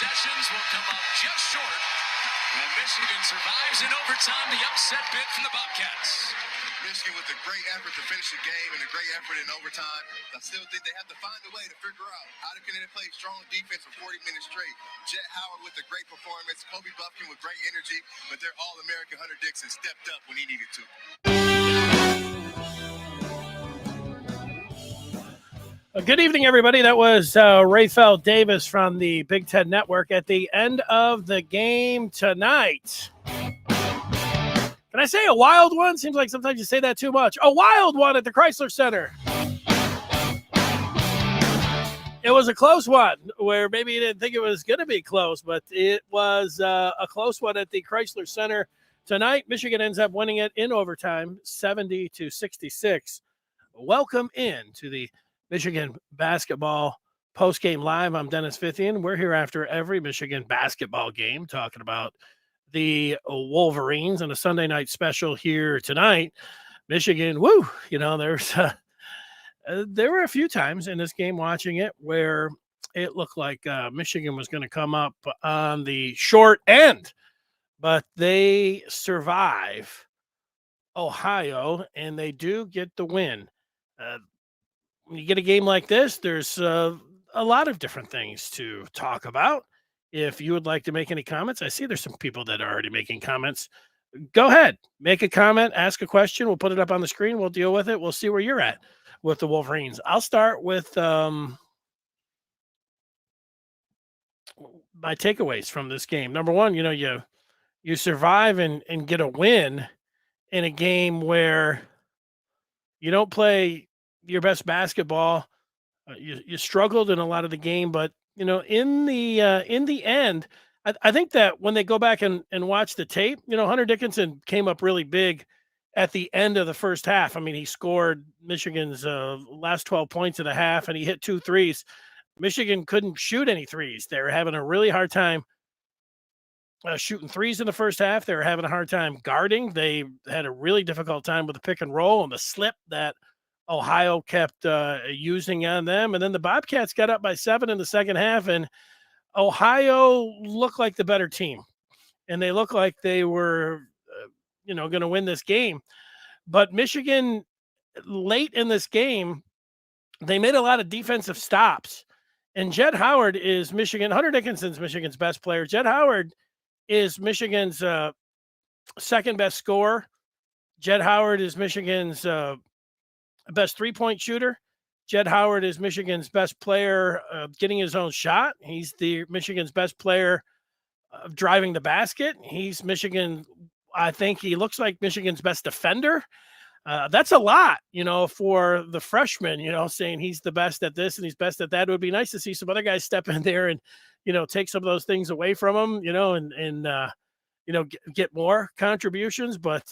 possessions will come up just short. And Michigan survives in overtime, the upset bid from the Bobcats. Michigan with a great effort to finish the game and a great effort in overtime. I still think they have to find a way to figure out how can they play strong defense for 40 minutes straight. Jet Howard with a great performance, Kobe Buffkin with great energy, but their All-American Hunter Dixon stepped up when he needed to. Good evening, everybody. That was Rayfeld Davis from the Big Ten Network at the end of the game tonight. Can I say a wild one? Seems like sometimes you say that too much. A wild one at the Chrysler Center. It was a close one where maybe you didn't think it was going to be close, but it was a close one at the Chrysler Center tonight. Michigan ends up winning it in overtime, 70-66. Welcome in to the Michigan Basketball Postgame Live. I'm Dennis Fithian. We're here after every Michigan basketball game talking about the Wolverines and a Sunday night special here tonight. Michigan, there were a few times in this game watching it where it looked like Michigan was going to come up on the short end, but they survive Ohio and they do get the win. When you get a game like this, there's a lot of different things to talk about. If you would like to make any comments, I see there's some people that are already making comments. Go ahead, make a comment, ask a question. We'll put it up on the screen. We'll deal with it. We'll see where you're at with the Wolverines. I'll start with my takeaways from this game. Number one, you survive and get a win in a game where you don't play your best basketball. You struggled in a lot of the game, but in the end, I think that when they go back and watch the tape, Hunter Dickinson came up really big at the end of the first half. I mean, he scored Michigan's last 12 points of the half, and he hit 2 threes. Michigan couldn't shoot any threes. They were having a really hard time shooting threes in the first half. They were having a hard time guarding. They had a really difficult time with the pick and roll and the slip that Ohio kept using on them. And then the Bobcats got up by 7 in the second half, and Ohio looked like the better team. And they looked like they were, going to win this game. But Michigan, late in this game, they made a lot of defensive stops. And Jet Howard is Hunter Dickinson's Michigan's best player. Jet Howard is Michigan's second best scorer. Jet Howard is Michigan's best three-point shooter. Jet Howard is Michigan's best player getting his own shot. He's Michigan's best player driving the basket. He's I think he looks like Michigan's best defender. That's a lot, for the freshman, saying he's the best at this and he's best at that. It would be nice to see some other guys step in there and, take some of those things away from him, and get more contributions. But,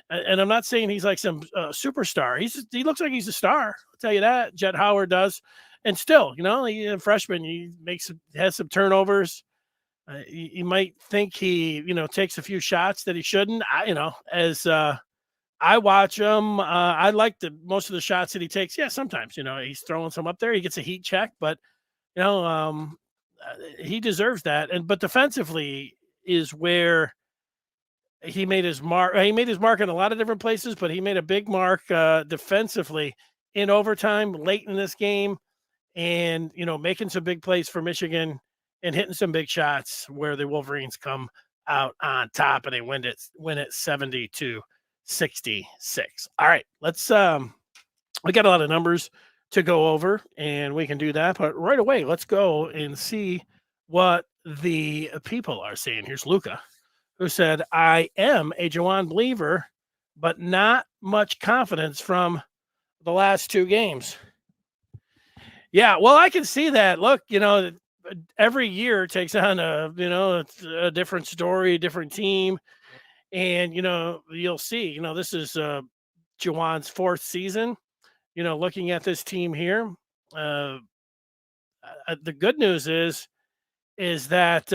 and I'm not saying he's like some superstar. He looks like he's a star. I'll tell you that. Jet Howard does. And still, he's a freshman. He has some turnovers. You might think he, takes a few shots that he shouldn't. As I watch him, I like most of the shots that he takes. Yeah, sometimes, he's throwing some up there. He gets a heat check, but, he deserves that. But defensively is where he made his mark. He made his mark in a lot of different places, but he made a big mark defensively in overtime late in this game, and making some big plays for Michigan and hitting some big shots where the Wolverines come out on top and they win it 70-66. All right, let's we got a lot of numbers to go over, and we can do that. But right away, let's go and see what the people are saying. Here's Luca, who said, I am a Juwan believer, but not much confidence from the last 2 games. Yeah, well, I can see that. Look, every year takes on it's a different story, different team. And, you'll see, this is Juwan's 4th season, looking at this team here. The good news is that,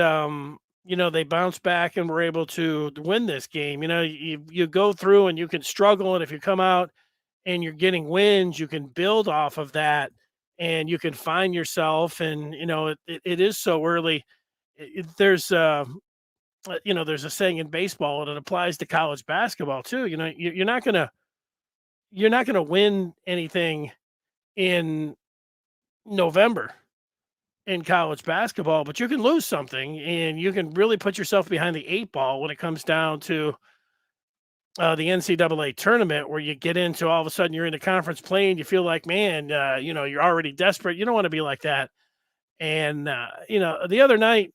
they bounce back and were able to win this game. You go through and you can struggle. And if you come out and you're getting wins, you can build off of that and you can find yourself. And it is so early. There's there's a saying in baseball, and it applies to college basketball too. You're not gonna win anything in November in college basketball, but you can lose something, and you can really put yourself behind the eight ball when it comes down to the NCAA tournament, where you get into, all of a sudden you're in the conference play and you feel like, man, you're already desperate. You don't want to be like that. And the other night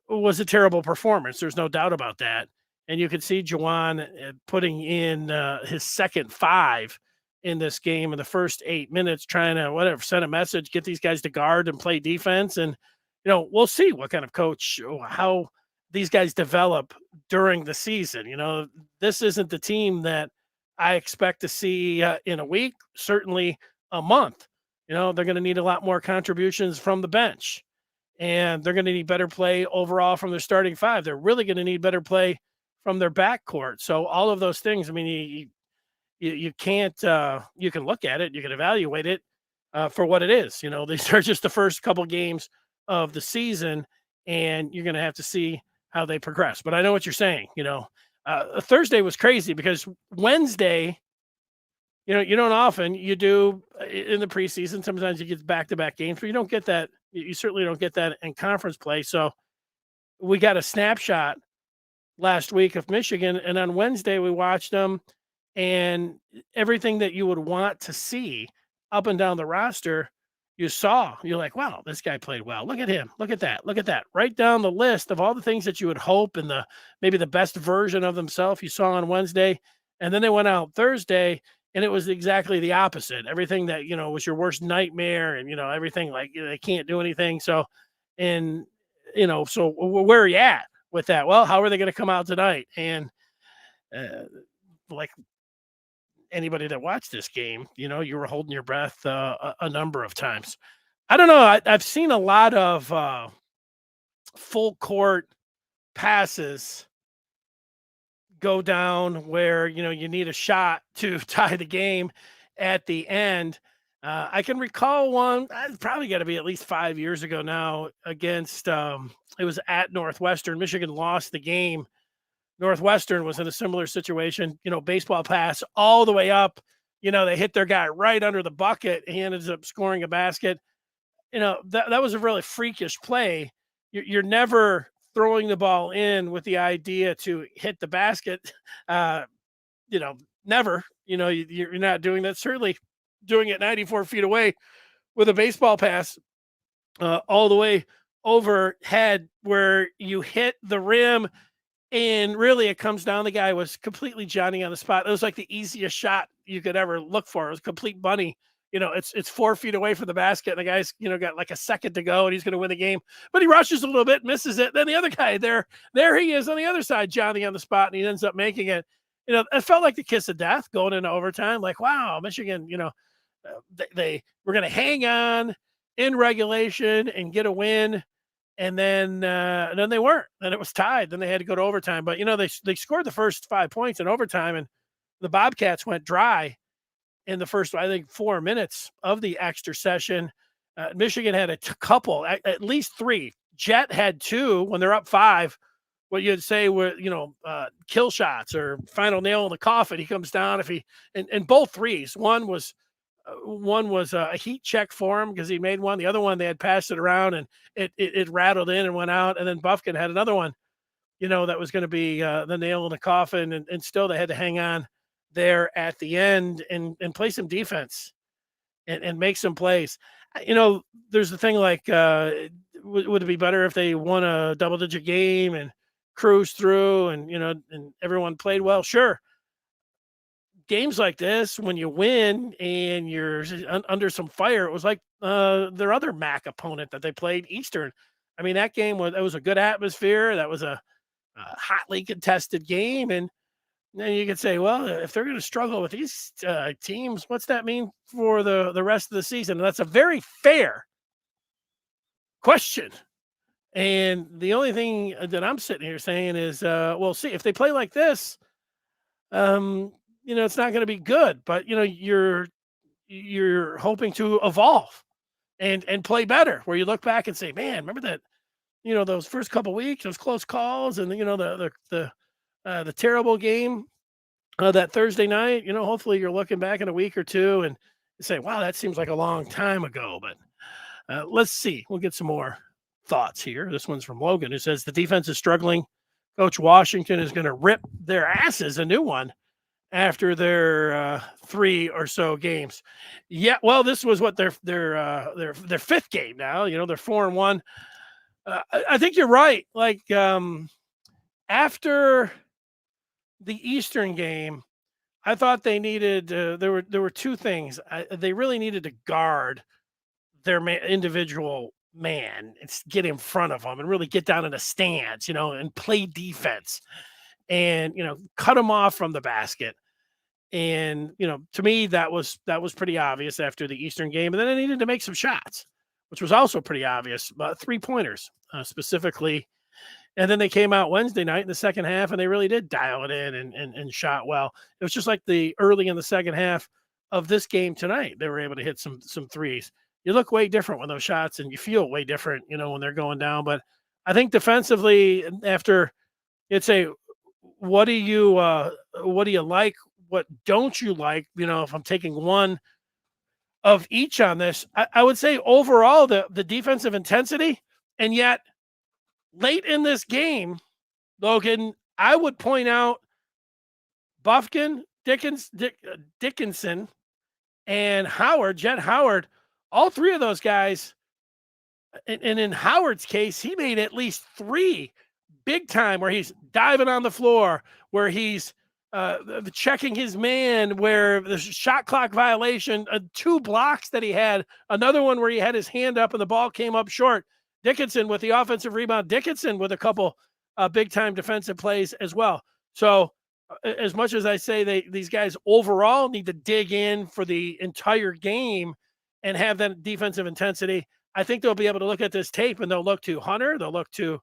was a terrible performance. There's no doubt about that. And you could see Juwan putting in his second five in this game in the first 8 minutes, trying to send a message, get these guys to guard and play defense. And we'll see what kind of coach, how these guys develop during the season. This isn't the team that I expect to see in a week, certainly a month. They're going to need a lot more contributions from the bench, and they're going to need better play overall from their starting five. They're really going to need better play from their backcourt. So all of those things, I mean, you can't, you can look at it, you can evaluate it for what it is. These are just the first couple games of the season, and you're going to have to see how they progress. But I know what you're saying. Thursday was crazy because Wednesday, you don't often, you do in the preseason. Sometimes you get back-to-back games, but you don't get that. You certainly don't get that in conference play. So we got a snapshot last week of Michigan, and on Wednesday we watched them, and everything that you would want to see up and down the roster, you saw. You're like, wow, this guy played well. Look at him. Look at that. Look at that. Right down the list of all the things that you would hope, and maybe the best version of themselves you saw on Wednesday. And then they went out Thursday, and it was exactly the opposite. Everything that, was your worst nightmare, and, everything, like, they can't do anything. So, and, so where are you at with that? Well, how are they going to come out tonight? And like anybody that watched this game, you were holding your breath a number of times. I don't know. I've seen a lot of full court passes go down where, you need a shot to tie the game at the end. I can recall one, it's probably got to be at least 5 years ago now, against, it was at Northwestern. Michigan lost the game. Northwestern was in a similar situation, baseball pass all the way up. They hit their guy right under the bucket. He ended up scoring a basket. That was a really freakish play. You're never throwing the ball in with the idea to hit the basket. Never. You're not doing that. Certainly doing it 94 feet away with a baseball pass all the way overhead where you hit the rim. And really, it comes down, the guy was completely Johnny on the spot. It was like the easiest shot you could ever look for. It was complete bunny. It's 4 feet away from the basket, and the guy's, got like a second to go, and he's going to win the game. But he rushes a little bit, misses it. Then the other guy, there he is on the other side, Johnny on the spot, and he ends up making it. It felt like the kiss of death going into overtime. Like, wow, Michigan, they were going to hang on in regulation and get a win. And then they weren't. Then it was tied. Then they had to go to overtime. But they scored the first 5 points in overtime, and the Bobcats went dry in the first, I think, 4 minutes of the extra session. Michigan had a couple, at least three. Jet had two when they're up 5. What you'd say were kill shots or final nail in the coffin. He comes down and both threes. One was a heat check for him because he made one. The other one, they had passed it around and it rattled in and went out. And then Buffkin had another one, that was going to be the nail in the coffin. And still they had to hang on there at the end and play some defense and make some plays. There's the thing like, would it be better if they won a double-digit game and cruise through and, and everyone played well? Sure. Games like this, when you win and you're under some fire, it was like their other MAC opponent that they played, Eastern. I mean, that game was a good atmosphere. That was a hotly contested game. And then you could say, well, if they're going to struggle with these teams, what's that mean for the rest of the season? And that's a very fair question. And the only thing that I'm sitting here saying is, well, see, if they play like this, it's not going to be good, but you're hoping to evolve and play better. Where you look back and say, man, remember that, those first couple weeks, those close calls, and the terrible game that Thursday night. Hopefully you're looking back in a week or two and say, wow, that seems like a long time ago. But let's see. We'll get some more thoughts here. This one's from Logan, who says the defense is struggling. Coach Washington is going to rip their asses a new one after their 3 or so games. Yeah, well, this was what their 5th game now. They're 4-1. I think you're right. Like after the Eastern game, I thought they needed. There were 2 things. They really needed to guard their individual man and get in front of them and really get down in the stands, and play defense and cut them off from the basket. And to me, that was pretty obvious after the Eastern game. And then they needed to make some shots, which was also pretty obvious. 3-pointers specifically. And then they came out Wednesday night in the second half, and they really did dial it in and shot well. It was just like the early in the second half of this game tonight. They were able to hit some threes. You look way different when those shots, and you feel way different, when they're going down. But I think defensively, after it's what do you like? What don't you like? If I'm taking one of each on this, I would say overall the defensive intensity, and yet late in this game, Logan, I would point out Buffkin, Dickinson, and Howard, Jet Howard, all 3 of those guys. And in Howard's case, he made at least 3 big time where he's diving on the floor, where he's checking his man, where the shot clock violation, 2 blocks that he had, another one where he had his hand up and the ball came up short. Dickinson with the offensive rebound, Dickinson with a couple big time defensive plays as well. So as much as I say these guys overall need to dig in for the entire game and have that defensive intensity, I think they'll be able to look at this tape and they'll look to Hunter, they'll look to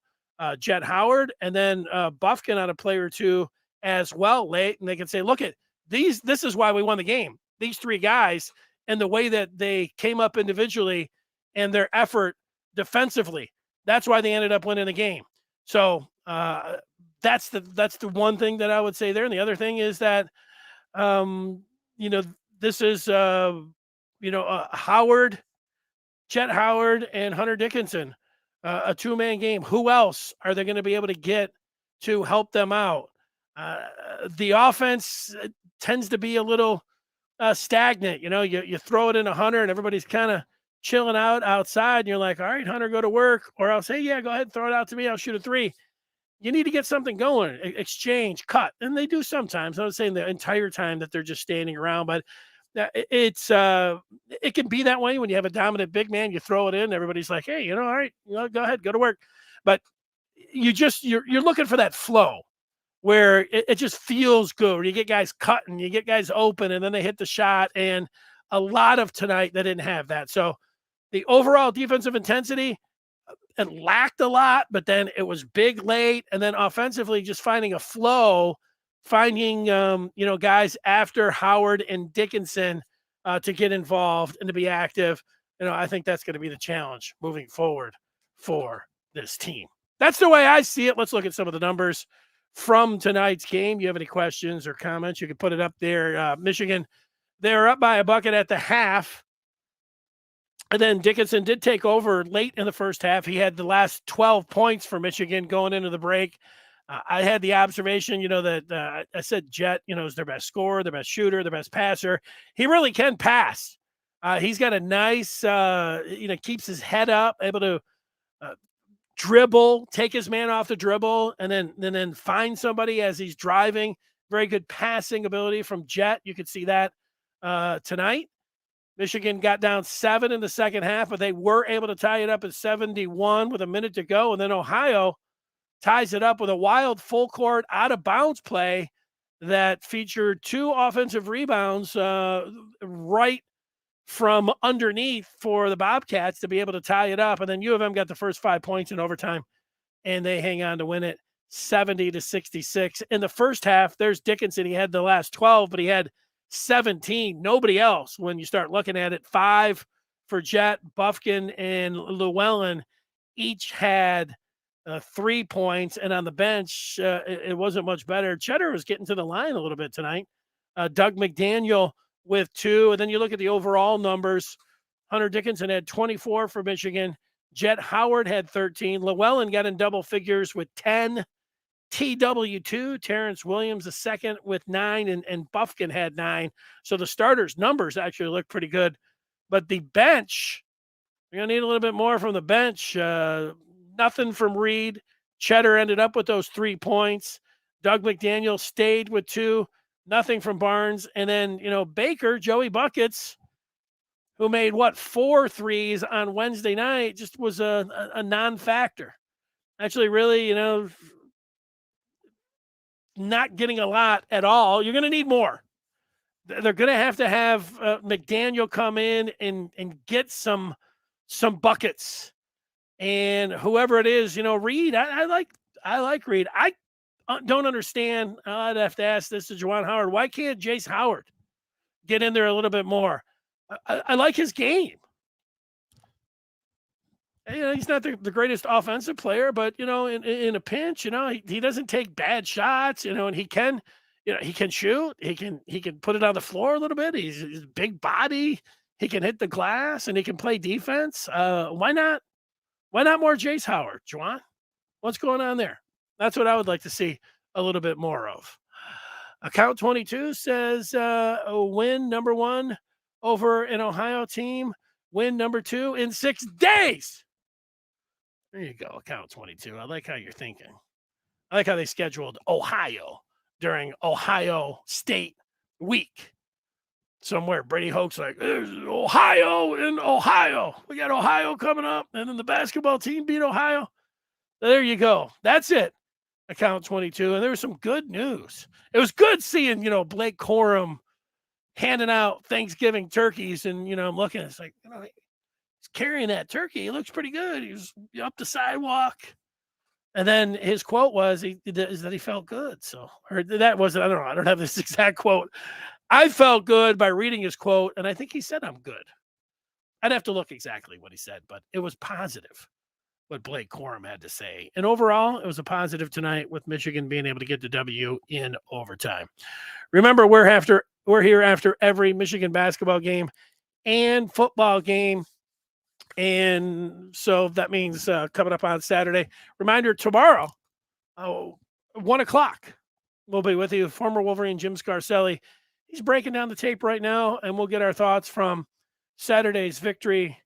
Jet Howard, and then Buffkin on a play or 2 as well late, and they can say, look at these. This is why we won the game. These 3 guys and the way that they came up individually and their effort defensively. That's why they ended up winning the game. So that's the one thing that I would say there. And the other thing is that this is Howard, Chet Howard, and Hunter Dickinson, a 2-man game. Who else are they going to be able to get to help them out? The offense tends to be a little stagnant. You throw it in a Hunter and everybody's kind of chilling out outside. And you're like, all right, Hunter, go to work. Or I'll say, yeah, go ahead, throw it out to me. I'll shoot a 3. You need to get something going, exchange, cut. And they do sometimes. I'm not saying the entire time that they're just standing around, but it can be that way when you have a dominant big man. You throw it in, everybody's like, hey, all right, go ahead, go to work. But you're looking for that flow where it just feels good. You get guys cutting, you get guys open, and then they hit the shot. And a lot of tonight, they didn't have that. So the overall defensive intensity, it lacked a lot, but then it was big late. And then offensively, just finding a flow, finding, guys after Howard and Dickinson to get involved and to be active. I think that's going to be the challenge moving forward for this team. That's the way I see it. Let's look at some of the numbers from tonight's game. You have any questions or comments, you can put it up there. Michigan, they're up by a bucket at the half. And then Dickinson did take over late in the first half. He had the last 12 points for Michigan going into the break. I had the observation, that I said Jet, is their best scorer, their best shooter, their best passer. He really can pass. He's got a nice, keeps his head up, able to dribble, take his man off the dribble, and then find somebody as he's driving. Very good passing ability from Jet. You could see that tonight. Michigan got down 7 in the second half, but they were able to tie it up at 71 with a minute to go. And then Ohio ties it up with a wild full court out of bounds play that featured 2 offensive rebounds right from underneath for the Bobcats to be able to tie it up. And then U of M got the first 5 points in overtime, and they hang on to win it 70-66. In the first half, there's Dickinson. He had the last 12, but he had 17. Nobody else, when you start looking at it, 5 for Jet, Buffkin, and Llewellyn each had 3 points, and on the bench, it wasn't much better. Cheddar was getting to the line a little bit tonight. Doug McDaniel with 2, and then you look at the overall numbers. Hunter Dickinson had 24 for Michigan. Jet Howard had 13. Llewellyn got in double figures with 10. TW2, Terrence Williams, the second with 9, and Buffkin had 9. So the starters' numbers actually look pretty good. But the bench, you're going to need a little bit more from the bench. Nothing from Reed. Cheddar ended up with those 3 points. Doug McDaniel stayed with 2. Nothing from Barnes. And then, Baker, Joey Buckets, who made 4 threes on Wednesday night, just was a non-factor. Actually, really, not getting a lot at all. You're going to need more. They're going to have McDaniel come in and get some buckets. And whoever it is, Reed, I like Reed. I don't understand. I'd have to ask this to Juwan Howard. Why can't Jace Howard get in there a little bit more? I like his game. He's not the greatest offensive player, but in a pinch, he doesn't take bad shots, and he can, he can shoot, he can put it on the floor a little bit. He's a big body, he can hit the glass, and he can play defense. Why not more Jace Howard, Juwan? What's going on there? That's what I would like to see a little bit more of. Account 22 says a win number 1 over an Ohio team, win number 2 in 6 days. There you go, account 22. I like how you're thinking. I like how they scheduled Ohio during Ohio State week. Somewhere, Brady Hoke's like, there's Ohio in Ohio. We got Ohio coming up, and then the basketball team beat Ohio. So there you go. That's it, account 22. And there was some good news. It was good seeing, Blake Corum handing out Thanksgiving turkeys. And, I'm looking, it's like, he's carrying that turkey. He looks pretty good. He was up the sidewalk. And then his quote was that he felt good. So, or that wasn't, I don't know. I don't have this exact quote. I felt good by reading his quote, and I think he said I'm good. I'd have to look exactly what he said, but it was positive what Blake Corum had to say. And overall, it was a positive tonight with Michigan being able to get the W in overtime. Remember, we're here after every Michigan basketball game and football game. And so that means coming up on Saturday. Reminder, tomorrow, 1 o'clock, we'll be with you. Former Wolverine Jim Scarcelli. He's breaking down the tape right now, and we'll get our thoughts from Saturday's victory,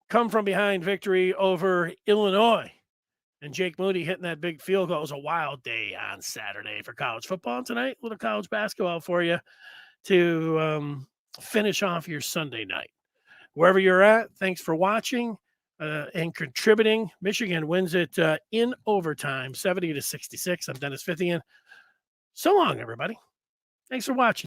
come from behind victory over Illinois. And Jake Moody hitting that big field goal. It was a wild day on Saturday for college football. Tonight, a little college basketball for you to finish off your Sunday night. Wherever you're at, thanks for watching and contributing. Michigan wins it in overtime, 70-66. I'm Dennis Fithian. So long, everybody. Thanks for watching.